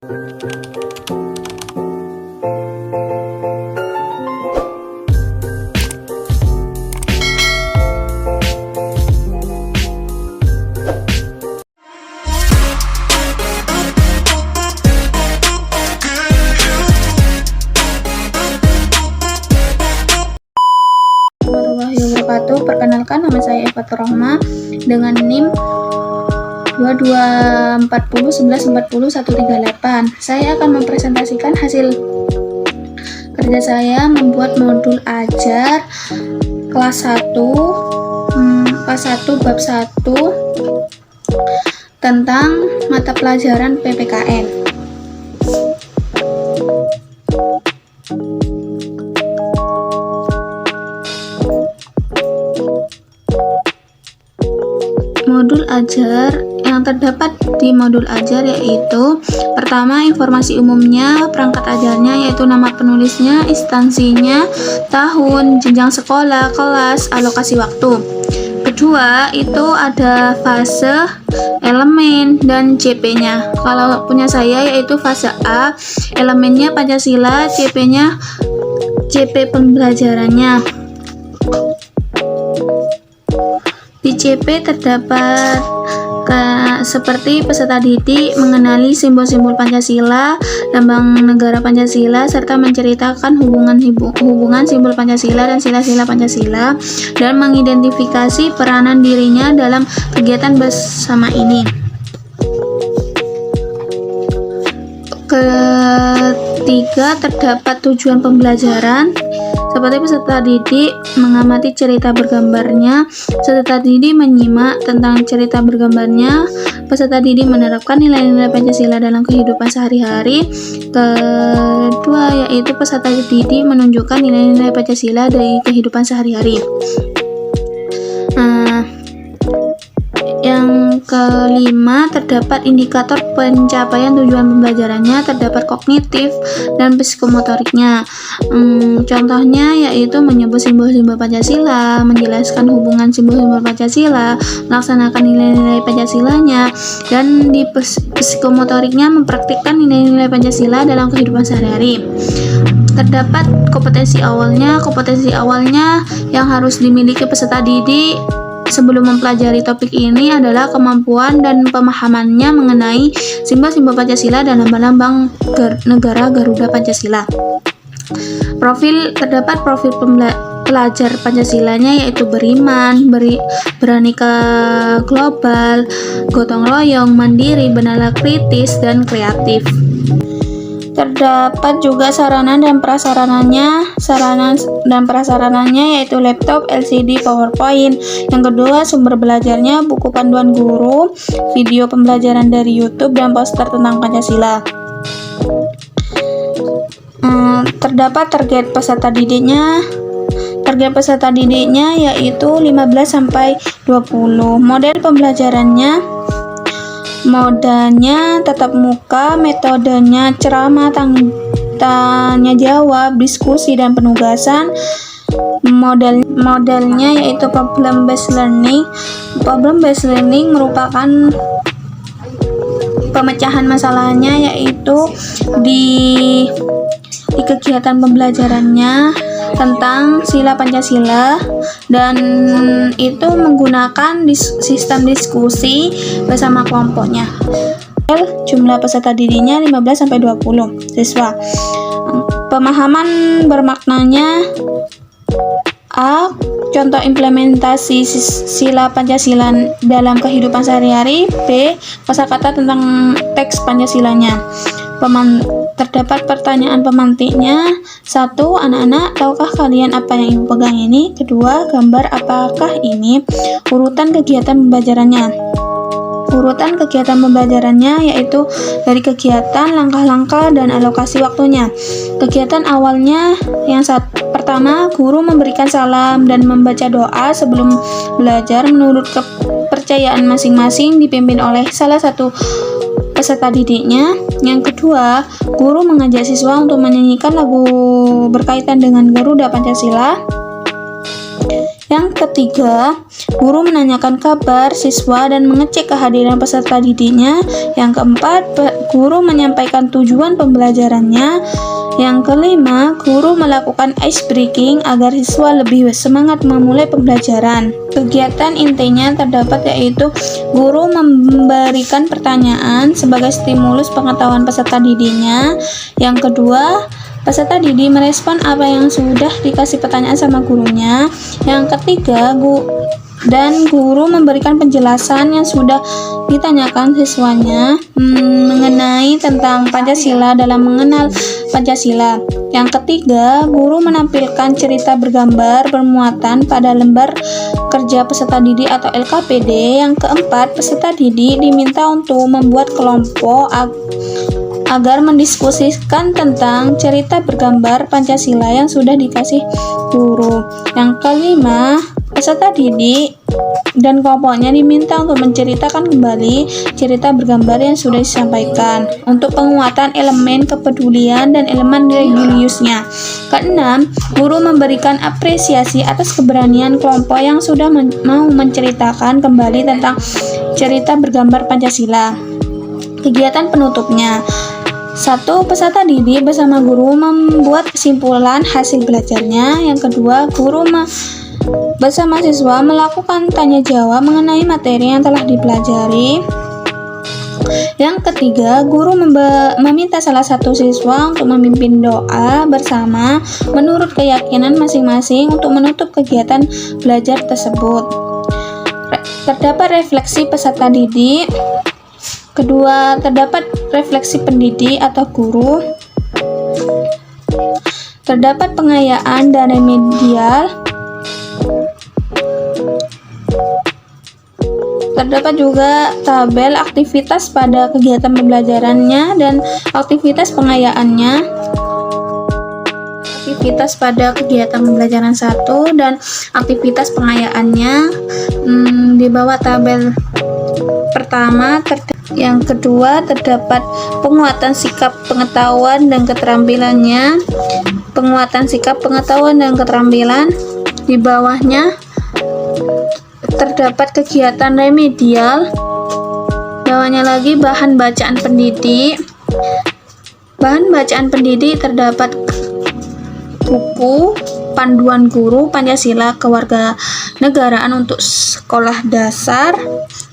Perkenalkan, nama saya Eva Turahma dengan NIM 22401140 Saya akan mempresentasikan hasil kerja saya membuat modul ajar kelas 1 bab 1 tentang mata pelajaran PPKN. Modul ajar yang terdapat di modul ajar yaitu pertama, informasi umumnya, perangkat ajarnya yaitu nama penulisnya, instansinya, tahun, jenjang sekolah, kelas, alokasi waktu. Kedua, itu ada fase, elemen, dan CP-nya. Kalau punya saya yaitu fase A, elemennya Pancasila, CP-nya CP pembelajarannya. Di CP terdapat seperti peserta didik mengenali simbol-simbol Pancasila, lambang negara Pancasila, serta menceritakan hubungan simbol Pancasila dan sila-sila Pancasila, dan mengidentifikasi peranan dirinya dalam kegiatan bersama ini. Ketiga, terdapat tujuan pembelajaran seperti peserta didik mengamati cerita bergambarnya, peserta didik menyimak tentang cerita bergambarnya, peserta didik menerapkan nilai-nilai Pancasila dalam kehidupan sehari-hari. Kedua, yaitu peserta didik menunjukkan nilai-nilai Pancasila dari kehidupan sehari-hari. Yang kelima, terdapat indikator pencapaian tujuan pembelajarannya, terdapat kognitif dan psikomotoriknya. Contohnya yaitu menyebut simbol-simbol Pancasila, menjelaskan hubungan simbol-simbol Pancasila, melaksanakan nilai-nilai Pancasilanya, dan di psikomotoriknya mempraktikkan nilai-nilai Pancasila dalam kehidupan sehari-hari. Terdapat kompetensi awalnya yang harus dimiliki peserta didik sebelum mempelajari topik ini adalah kemampuan dan pemahamannya mengenai simbol-simbol Pancasila dan lambang-lambang negara Garuda Pancasila. Terdapat profil pelajar Pancasilanya yaitu beriman, beraneka global, gotong royong, mandiri, bernalar kritis, dan kreatif. Terdapat juga sarana dan prasarananya yaitu laptop, LCD, PowerPoint. Yang kedua, sumber belajarnya buku panduan guru, video pembelajaran dari YouTube, dan poster tentang Pancasila. Terdapat target peserta didiknya yaitu 15-20. Model pembelajarannya, modanya tatap muka, metodenya ceramah, tanya jawab, diskusi, dan penugasan. Modelnya yaitu problem based learning. Problem based learning merupakan pemecahan masalahnya yaitu di kegiatan pembelajarannya tentang sila Pancasila, dan itu menggunakan sistem diskusi bersama kelompoknya. Jumlah peserta didiknya 15-20 siswa. Pemahaman bermaknanya: A. Contoh implementasi sila Pancasila dalam kehidupan sehari-hari. B. Kosakata tentang teks Pancasilanya. Terdapat pertanyaan pemantiknya. 1. Anak-anak, tahukah kalian apa yang ibu pegang ini? Kedua, gambar apakah ini? Urutan kegiatan pembelajarannya yaitu dari kegiatan, langkah-langkah, dan alokasi waktunya. Kegiatan awalnya yang pertama, guru memberikan salam dan membaca doa sebelum belajar menurut kepercayaan masing-masing, dipimpin oleh salah satu peserta didiknya. Yang kedua, guru mengajak siswa untuk menyanyikan lagu berkaitan dengan Garuda Pancasila. Yang ketiga, guru menanyakan kabar siswa dan mengecek kehadiran peserta didiknya. Yang keempat, guru menyampaikan tujuan pembelajarannya. Yang kelima, guru melakukan ice breaking agar siswa lebih semangat memulai pembelajaran. Kegiatan intinya terdapat yaitu guru memberikan pertanyaan sebagai stimulus pengetahuan peserta didiknya. Yang kedua, peserta didik merespon apa yang sudah dikasih pertanyaan sama gurunya. Yang ketiga, guru memberikan penjelasan yang sudah ditanyakan siswanya mengenai tentang Pancasila dalam mengenal Pancasila. Yang ketiga, guru menampilkan cerita bergambar bermuatan pada lembar kerja peserta didik atau LKPD. Yang keempat, peserta didik diminta untuk membuat kelompok agar mendiskusikan tentang cerita bergambar Pancasila yang sudah dikasih guru. Yang kelima, peserta didik dan kelompoknya diminta untuk menceritakan kembali cerita bergambar yang sudah disampaikan untuk penguatan elemen kepedulian dan elemen religiusnya. Keenam, guru memberikan apresiasi atas keberanian kelompok yang sudah mau menceritakan kembali tentang cerita bergambar Pancasila. Kegiatan penutupnya: 1. Peserta didik bersama guru membuat kesimpulan hasil belajarnya. Yang kedua, guru bersama siswa melakukan tanya jawab mengenai materi yang telah dipelajari. Yang ketiga, guru meminta salah satu siswa untuk memimpin doa bersama menurut keyakinan masing-masing untuk menutup kegiatan belajar tersebut. Terdapat refleksi peserta didik. Kedua, terdapat refleksi pendidik atau guru. Terdapat pengayaan dan remedial. Terdapat juga tabel aktivitas pada kegiatan pembelajarannya dan aktivitas pengayaannya. Aktivitas pada kegiatan pembelajaran 1 dan aktivitas pengayaannya di bawah tabel pertama. Yang kedua, terdapat penguatan sikap pengetahuan dan keterampilannya. Penguatan sikap pengetahuan dan keterampilan. Di bawahnya terdapat kegiatan remedial. Bawahnya lagi bahan bacaan pendidik. Bahan bacaan pendidik terdapat buku panduan guru Pancasila Kewarganegaraan untuk sekolah dasar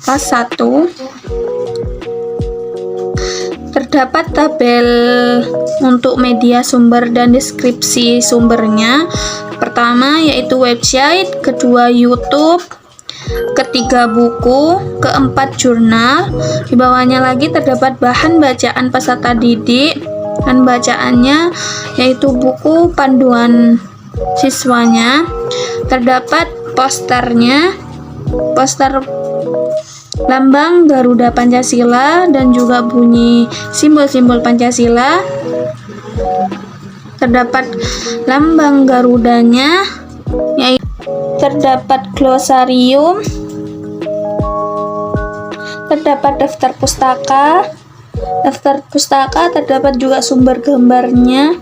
kelas 1. Terdapat tabel untuk media sumber dan deskripsi sumbernya. Pertama yaitu website, kedua YouTube, ketiga buku, keempat jurnal. Di bawahnya lagi terdapat bahan bacaan peserta didik. Dan bacaannya yaitu buku panduan siswanya. Terdapat posternya, poster lambang Garuda Pancasila dan juga bunyi simbol-simbol Pancasila. Terdapat lambang Garudanya, yaitu terdapat glosarium, terdapat daftar pustaka. Daftar pustaka terdapat juga sumber gambarnya.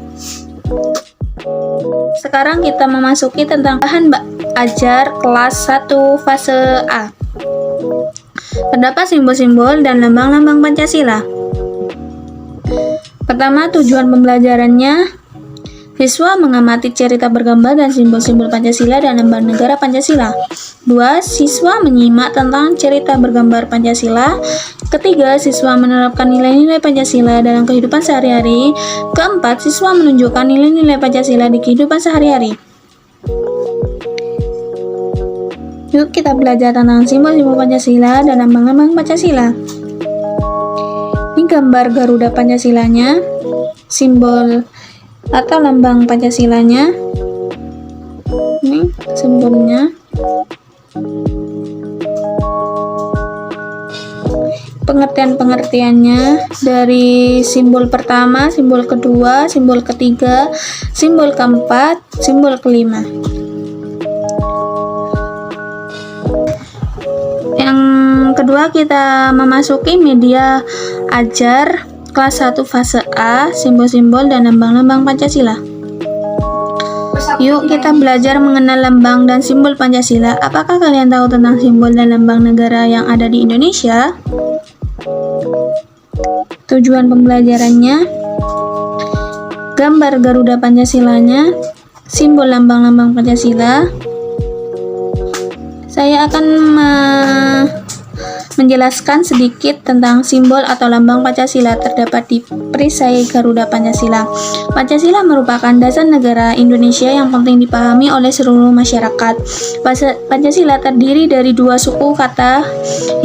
Sekarang kita memasuki tentang bahan ajar kelas 1 fase A. Terdapat simbol-simbol dan lambang-lambang Pancasila. Pertama, tujuan pembelajarannya. Siswa mengamati cerita bergambar dan simbol-simbol Pancasila dan lambang negara Pancasila. 2. Siswa menyimak tentang cerita bergambar Pancasila. Ketiga, siswa menerapkan nilai-nilai Pancasila dalam kehidupan sehari-hari. Keempat, siswa menunjukkan nilai-nilai Pancasila di kehidupan sehari-hari. Yuk kita belajar tentang simbol-simbol Pancasila dan lambang-lambang Pancasila. Ini gambar Garuda Pancasilanya, simbol atau lambang Pancasilanya. Ini simbolnya. Pengertian-pengertiannya dari simbol pertama, simbol kedua, simbol ketiga, simbol keempat, simbol kelima. Yang kedua, kita memasuki media ajar kelas 1 fase A, simbol-simbol dan lambang-lambang Pancasila. Yuk kita belajar mengenal lambang dan simbol Pancasila. Apakah kalian tahu tentang simbol dan lambang negara yang ada di Indonesia? Tujuan pembelajarannya: gambar Garuda Pancasilanya, simbol lambang-lambang Pancasila. Saya akan menjelaskan sedikit tentang simbol atau lambang Pancasila terdapat di perisai Garuda Pancasila. Pancasila merupakan dasar negara Indonesia yang penting dipahami oleh seluruh masyarakat. Pancasila terdiri dari dua suku kata,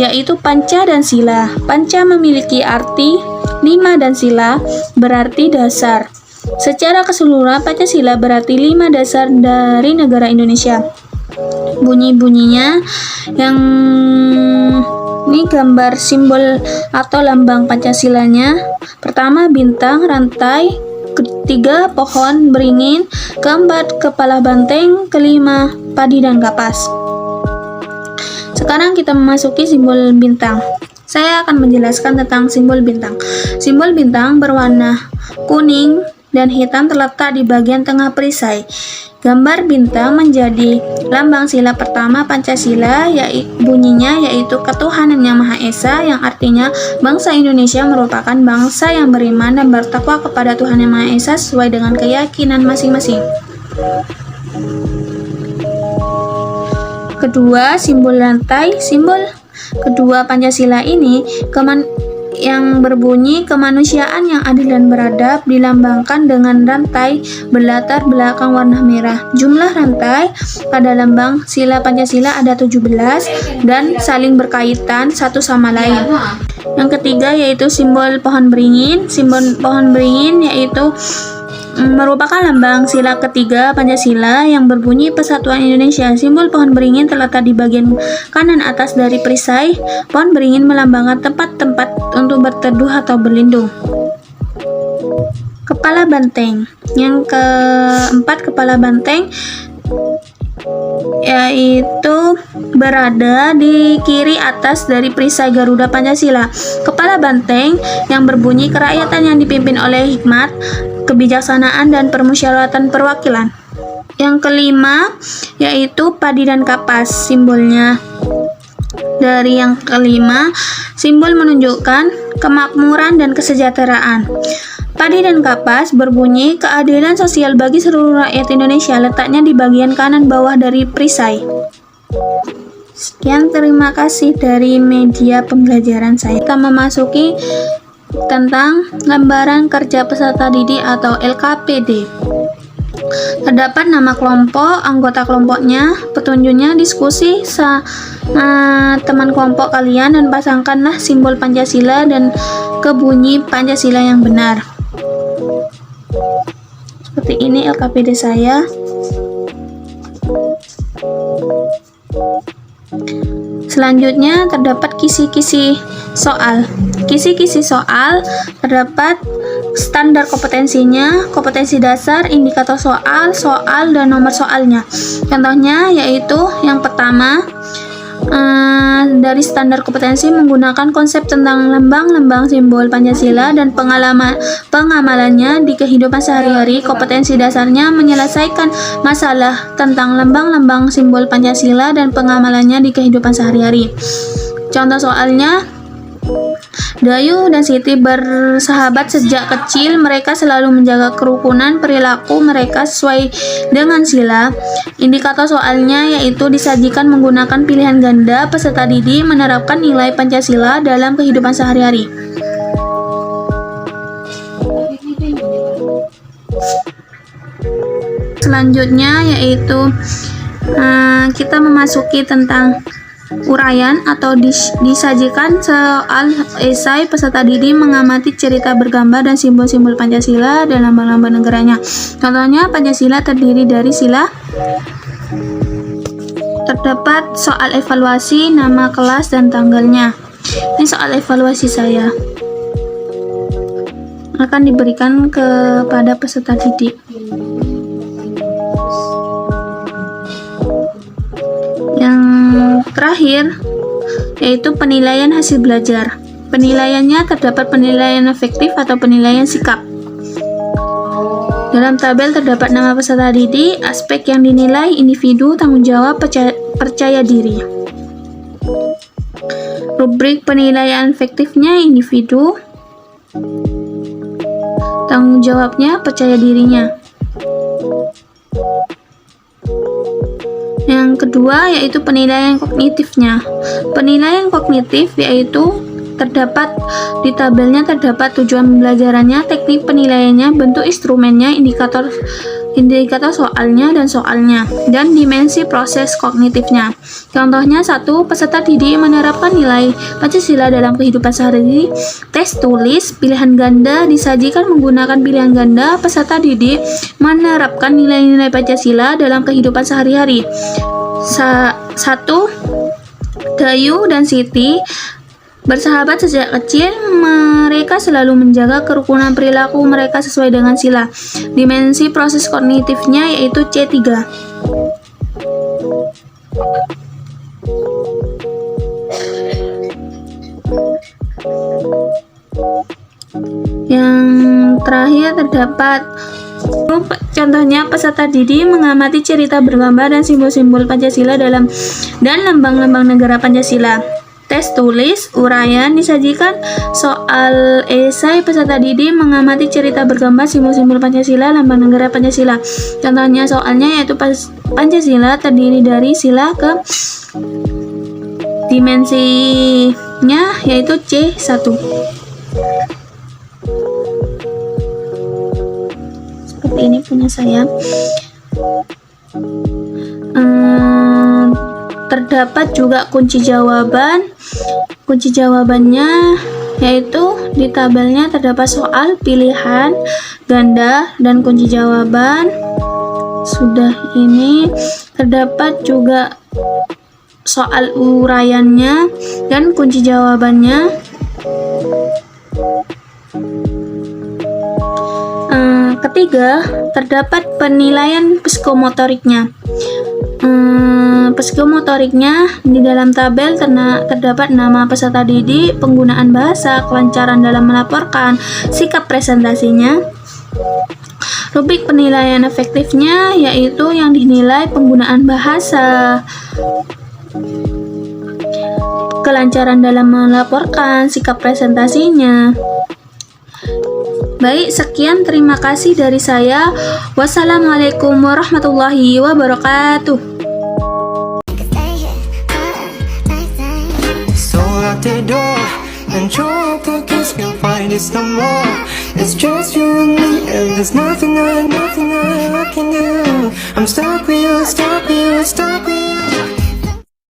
yaitu panca dan sila. Panca memiliki arti 5 dan sila berarti dasar. Secara keseluruhan, Pancasila berarti 5 dasar dari negara Indonesia. Bunyi-bunyinya yang ini gambar simbol atau lambang Pancasilanya. Pertama, bintang, rantai. Ketiga, pohon beringin. Keempat, kepala banteng. Kelima, padi dan kapas. Sekarang kita memasuki simbol bintang. Saya akan menjelaskan tentang simbol bintang. Simbol bintang berwarna kuning dan hitam terletak di bagian tengah perisai. Gambar bintang menjadi lambang sila pertama Pancasila, bunyinya yaitu ketuhanan yang Maha Esa, yang artinya bangsa Indonesia merupakan bangsa yang beriman dan bertakwa kepada Tuhan yang Maha Esa sesuai dengan keyakinan masing-masing. Kedua, simbol rantai. Simbol kedua Pancasila ini yang berbunyi kemanusiaan yang adil dan beradab dilambangkan dengan rantai berlatar belakang warna merah. Jumlah rantai pada lambang sila Pancasila ada 17 dan saling berkaitan satu sama lain. Yang ketiga yaitu simbol pohon beringin. Simbol pohon beringin yaitu merupakan lambang sila ketiga Pancasila yang berbunyi Persatuan Indonesia. Simbol pohon beringin terletak di bagian kanan atas dari perisai. Pohon beringin melambangkan tempat-tempat untuk berteduh atau berlindung. Kepala banteng. Yang keempat, kepala banteng yaitu berada di kiri atas dari perisai Garuda Pancasila. Kepala banteng yang berbunyi kerakyatan yang dipimpin oleh hikmat, kebijaksanaan, dan permusyawaratan perwakilan. Yang kelima yaitu padi dan kapas. Simbolnya dari yang kelima, simbol menunjukkan kemakmuran dan kesejahteraan. Padi dan kapas berbunyi keadilan sosial bagi seluruh rakyat Indonesia, letaknya di bagian kanan bawah dari perisai. Sekian, terima kasih dari media pembelajaran saya. Kita memasuki tentang lembaran kerja peserta didik atau LKPD. Terdapat nama kelompok, anggota kelompoknya, petunjuknya diskusi sama teman kelompok kalian dan pasangkanlah simbol Pancasila dan kebunyi Pancasila yang benar. Seperti ini LKPD saya. Selanjutnya terdapat kisi-kisi soal. Kisi-kisi soal terdapat standar kompetensinya, kompetensi dasar, indikator soal, dan nomor soalnya. Contohnya yaitu yang pertama, dari standar kompetensi menggunakan konsep tentang lambang-lambang simbol Pancasila dan pengamalannya di kehidupan sehari-hari. Kompetensi dasarnya menyelesaikan masalah tentang lambang-lambang simbol Pancasila dan pengamalannya di kehidupan sehari-hari. Contoh soalnya, Dayu dan Siti bersahabat sejak kecil. Mereka selalu menjaga kerukunan perilaku mereka sesuai dengan sila. Indikator soalnya yaitu disajikan menggunakan pilihan ganda. Peserta didik menerapkan nilai Pancasila dalam kehidupan sehari-hari. Selanjutnya yaitu kita memasuki tentang uraian atau disajikan soal esai. Peserta didik mengamati cerita bergambar dan simbol-simbol Pancasila dan lambang-lambang negaranya. Contohnya, Pancasila terdiri dari sila. Terdapat soal evaluasi, nama kelas, dan tanggalnya. Ini soal evaluasi saya akan diberikan kepada peserta didik. Terakhir yaitu penilaian hasil belajar. Penilaiannya terdapat penilaian efektif atau penilaian sikap. Dalam tabel terdapat nama peserta didik, aspek yang dinilai individu, tanggung jawab, percaya diri. Rubrik penilaian efektifnya individu, tanggung jawabnya percaya dirinya. Yang kedua yaitu penilaian kognitifnya. Penilaian kognitif yaitu terdapat di tabelnya terdapat tujuan pembelajarannya, teknik penilaiannya, bentuk instrumennya, indikator soalnya dan dimensi proses kognitifnya. Contohnya 1. Peserta didik menerapkan nilai Pancasila dalam kehidupan sehari-hari. Tes tulis pilihan ganda disajikan menggunakan pilihan ganda. Peserta didik menerapkan nilai-nilai Pancasila dalam kehidupan sehari-hari. 1. Dayu dan Siti bersahabat sejak kecil, mereka selalu menjaga kerukunan perilaku mereka sesuai dengan sila. Dimensi proses kognitifnya yaitu C3. Yang terakhir terdapat contohnya peserta didik mengamati cerita bergambar dan simbol-simbol Pancasila dan lambang-lambang negara Pancasila. Tes tulis, uraian disajikan soal esai peserta didik mengamati cerita bergambar simbol-simbol Pancasila, lambang negara Pancasila. Contohnya soalnya yaitu Pancasila terdiri dari sila ke dimensinya yaitu C1. Seperti ini punya saya. Terdapat juga kunci jawaban. Kunci jawabannya yaitu di tabelnya terdapat soal pilihan ganda dan kunci jawaban. Sudah ini terdapat juga soal uraiannya dan kunci jawabannya. Ketiga, terdapat penilaian psikomotoriknya. Psikomotoriknya di dalam tabel terdapat nama peserta didik, penggunaan bahasa, kelancaran dalam melaporkan, sikap presentasinya. Rubrik penilaian efektifnya yaitu yang dinilai penggunaan bahasa, kelancaran dalam melaporkan, sikap presentasinya. Baik, sekian, terima kasih dari saya. Wassalamualaikum warahmatullahi wabarakatuh. Lock the door and your pockets can't find us no more. It's just you and me, and there's nothing I can do. I'm stuck with you, stuck with you, stuck with you.